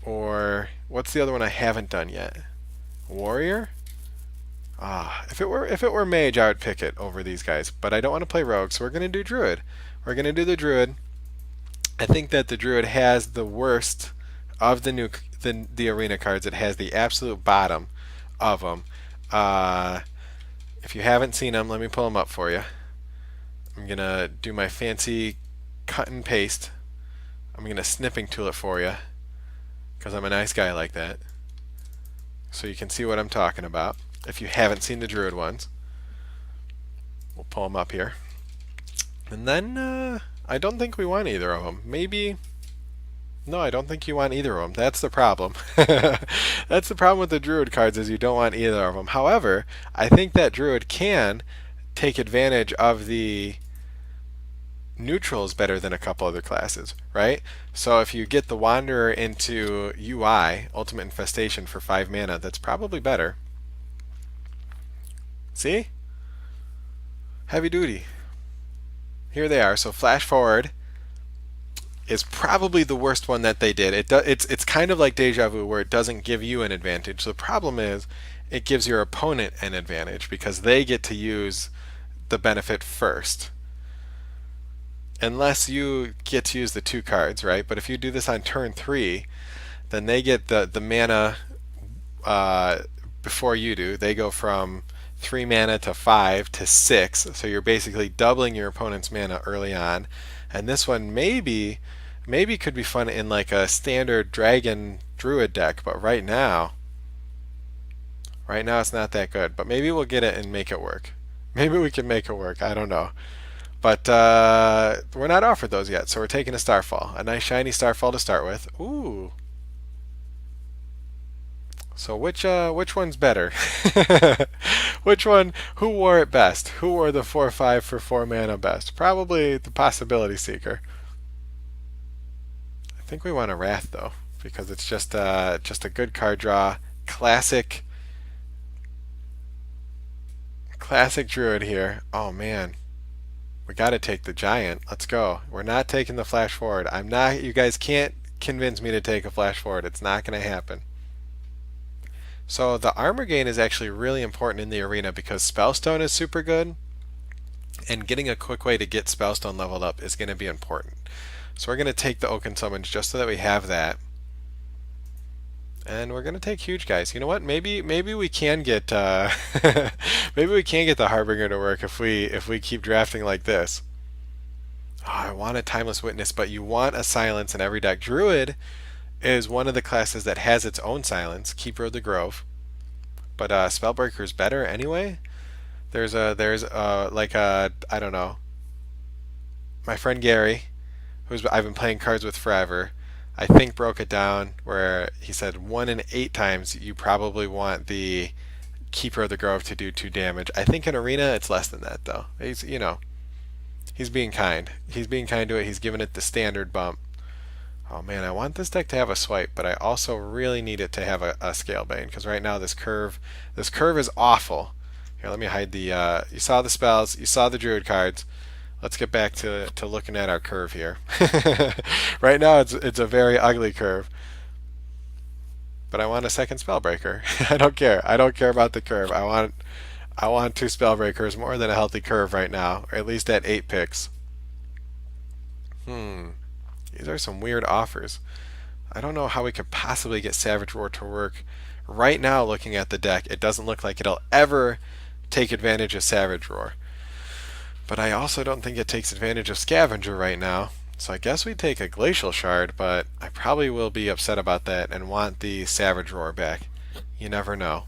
Or what's the other one I haven't done yet? Warrior? Ah, if it were mage, I would pick it over these guys. But I don't want to play rogue, so we're gonna do druid. We're gonna do the druid. I think that the druid has the worst of the arena cards. It has the absolute bottom of them. Uh, if you haven't seen them, let me pull them up for you. I'm gonna do my fancy cut and paste. I'm gonna snipping tool it for you because I'm a nice guy like that. So you can see what I'm talking about. If you haven't seen the druid ones, we'll pull them up here. And then I don't think we want either of them. Maybe. No, I don't think you want either of them. That's the problem. That's the problem with the druid cards is you don't want either of them. However, I think that druid can take advantage of the neutrals better than a couple other classes, right? So if you get the Wanderer into UI, Ultimate Infestation, for 5 mana, that's probably better. See? Heavy duty. Here they are. So flash forward is probably the worst one that they did. It's kind of like Deja Vu where it doesn't give you an advantage. The problem is it gives your opponent an advantage because they get to use the benefit first. Unless you get to use the 2 cards, right? But if you do this on turn 3, then they get the mana before you do. They go from 3 mana to 5 to 6, so you're basically doubling your opponent's mana early on. And this one maybe could be fun in like a standard dragon druid deck, but right now it's not that good. But maybe we'll get it and make it work. Maybe we can make it work. I don't know. But we're not offered those yet, so we're taking a Starfall. A nice shiny Starfall to start with. Ooh. So which one's better? Which one? Who wore it best? Who wore the 4/5 for 4 mana best? Probably the Possibility Seeker. I think we want a Wrath though, because it's just a good card draw. Classic Druid here. Oh man, we got to take the Giant. Let's go. We're not taking the Flash Forward. I'm not. You guys can't convince me to take a Flash Forward. It's not going to happen. So the armor gain is actually really important in the arena because Spellstone is super good, and getting a quick way to get Spellstone leveled up is going to be important. So we're going to take the Oaken Summons just so that we have that. And we're going to take huge guys. You know what? Maybe we can get maybe we can get the Harbinger to work if we keep drafting like this. Oh, I want a Timeless Witness, but you want a silence in every deck. Druid is one of the classes that has its own silence, Keeper of the Grove. But Spellbreaker is better anyway. There's like a I don't know. My friend Gary, who's I've been playing cards with forever, I think broke it down where he said 1 in 8 times you probably want the Keeper of the Grove to do 2 damage. I think in Arena it's less than that though. He's being kind. He's being kind to it. He's giving it the standard bump. Oh man, I want this deck to have a swipe, but I also really need it to have a scale bane because right now this curve is awful. Here, let me hide the. You saw the spells, you saw the druid cards. Let's get back to looking at our curve here. Right now it's a very ugly curve, but I want a second spellbreaker. I don't care. I don't care about the curve. I want 2 spellbreakers more than a healthy curve right now, or at least at 8 picks. These are some weird offers. I don't know how we could possibly get Savage Roar to work. Right now, looking at the deck, it doesn't look like it'll ever take advantage of Savage Roar. But I also don't think it takes advantage of Scavenger right now. So I guess we take a Glacial Shard, but I probably will be upset about that and want the Savage Roar back. You never know.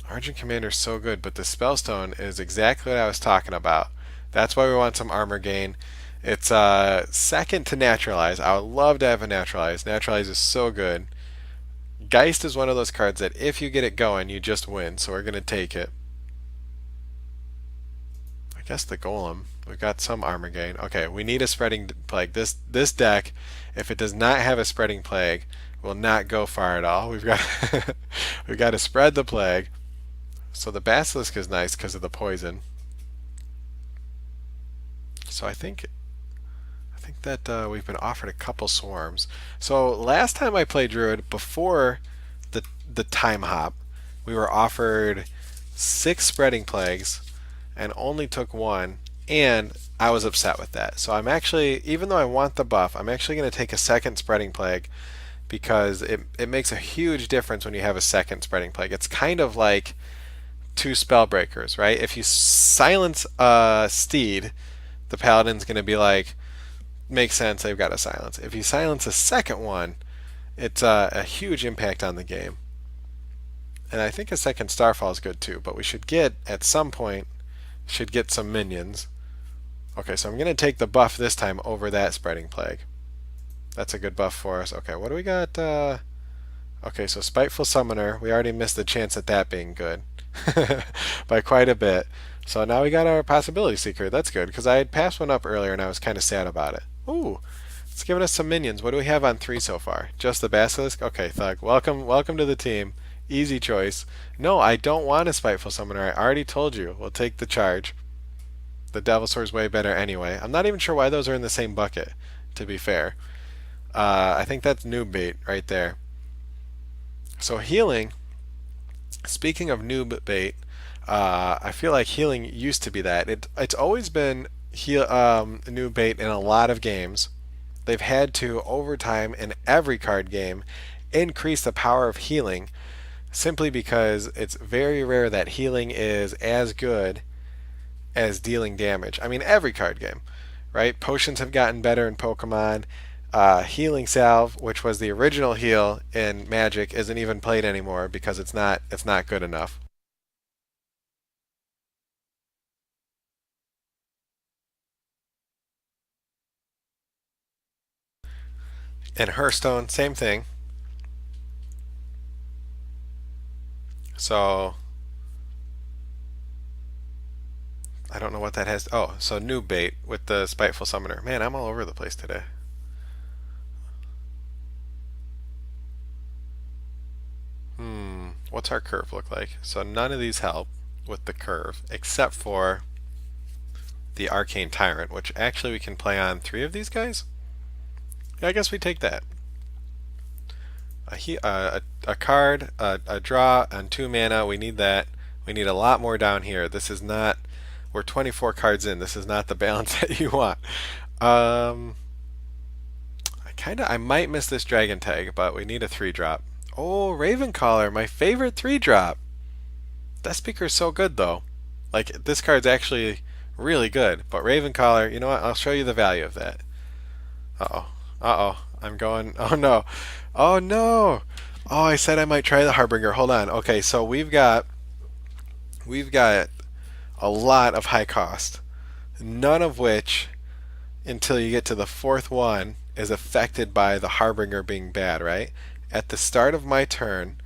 Argent Commander's so good, but the Spellstone is exactly what I was talking about. That's why we want some armor gain. It's second to Naturalize. I would love to have a Naturalize. Naturalize is so good. Geist is one of those cards that if you get it going, you just win. So we're going to take it. I guess the Golem. We've got some armor gain. Okay, we need a Spreading Plague. This deck, if it does not have a Spreading Plague, will not go far at all. We've got we've got to spread the plague. So the Basilisk is nice because of the poison. So I think think that we've been offered a couple swarms. So last time I played Druid, before the time hop, we were offered 6 spreading plagues and only took one, and I was upset with that. So I'm actually, even though I want the buff, I'm actually going to take a second spreading plague because it makes a huge difference when you have a second spreading plague. It's kind of like 2 spellbreakers, right? If you silence a steed, the paladin's going to be like, makes sense, they've got a silence. If you silence a second one, it's a huge impact on the game. And I think a second Starfall is good too, but we should get, at some point, should get some minions. Okay, so I'm going to take the buff this time over that Spreading Plague. That's a good buff for us. Okay, what do we got? Okay, so Spiteful Summoner. We already missed the chance at that being good by quite a bit. So now we got our Possibility Seeker. That's good, because I had passed one up earlier and I was kind of sad about it. Ooh, it's giving us some minions. What do we have on 3 so far? Just the Basilisk? Okay, Thug. Welcome to the team. Easy choice. No, I don't want a Spiteful Summoner. I already told you. We'll take the charge. The Devilsaur's way better anyway. I'm not even sure why those are in the same bucket, to be fair. I think that's noob bait right there. So healing, speaking of noob bait, I feel like healing used to be that. It's always been noob bait in a lot of games. They've had to, over time, in every card game, increase the power of healing simply because it's very rare that healing is as good as dealing damage. I mean, every card game, right? Potions have gotten better in Pokemon. Healing Salve, which was the original heal in Magic, isn't even played anymore because it's not good enough. In Hearthstone, same thing. So I don't know what that has. Oh, so new bait with the Spiteful Summoner. Man, I'm all over the place today. What's our curve look like? So none of these help with the curve except for the Arcane Tyrant, which actually we can play on 3 of these guys. Yeah, I guess we take that. A card, a draw, and 2 mana. We need that. We need a lot more down here. This is not. We're 24 cards in. This is not the balance that you want. I might miss this Dragon Tag, but we need a 3-drop. Oh, Ravencaller, my favorite 3-drop. That speaker is so good though. Like, this card's actually really good. But Ravencaller, you know what? I'll show you the value of that. Uh-oh. Uh-oh. I'm going. Oh no. Oh no. Oh, I said I might try the Harbinger. Hold on. Okay, so we've got a lot of high cost. None of which, until you get to the 4th one, is affected by the Harbinger being bad, right? At the start of my turn,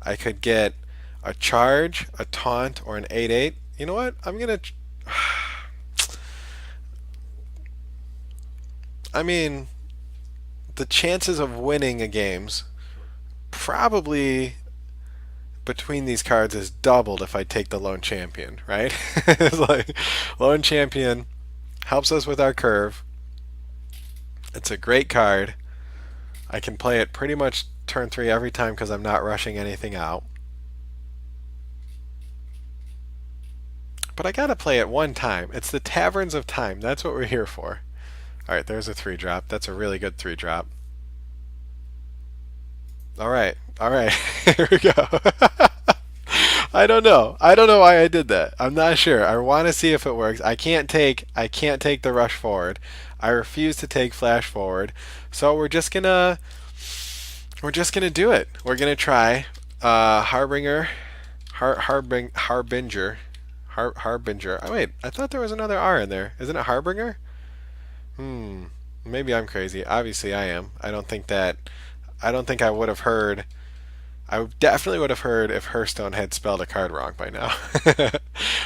I could get a charge, a taunt, or an 8/8. You know what? I'm gonna. I mean, the chances of winning a game's probably between these cards is doubled if I take the Lone Champion, right? It's like Lone Champion helps us with our curve. It's a great card. I can play it pretty much turn 3 every time because I'm not rushing anything out. But I gotta play it one time. It's the Taverns of Time. That's what we're here for. Alright, there's a 3-drop. That's a really good 3-drop. Alright, alright. Here we go. I don't know. I don't know why I did that. I'm not sure. I want to see if it works. I can't take the rush forward. I refuse to take flash forward. So we're just gonna do it. We're gonna try Harbinger, Harbinger. Oh wait, I thought there was another R in there. Isn't it Harbinger? Maybe I'm crazy. Obviously I am. I don't think I would have heard. I definitely would have heard if Hearthstone had spelled a card wrong by now.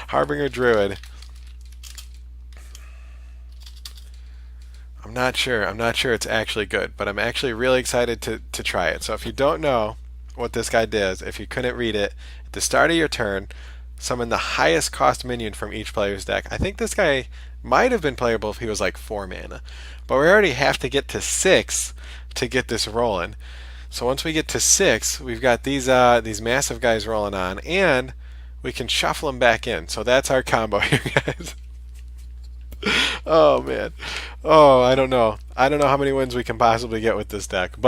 Harbinger Druid. I'm not sure. I'm not sure it's actually good, but I'm actually really excited to try it. So if you don't know what this guy does, if you couldn't read it, at the start of your turn, summon the highest cost minion from each player's deck. I think this guy Might have been playable if he was like 4 mana. But we already have to get to 6 to get this rolling. So once we get to 6, we've got these massive guys rolling on, and we can shuffle them back in. So that's our combo here, guys. Oh man. Oh, I don't know. I don't know how many wins we can possibly get with this deck, but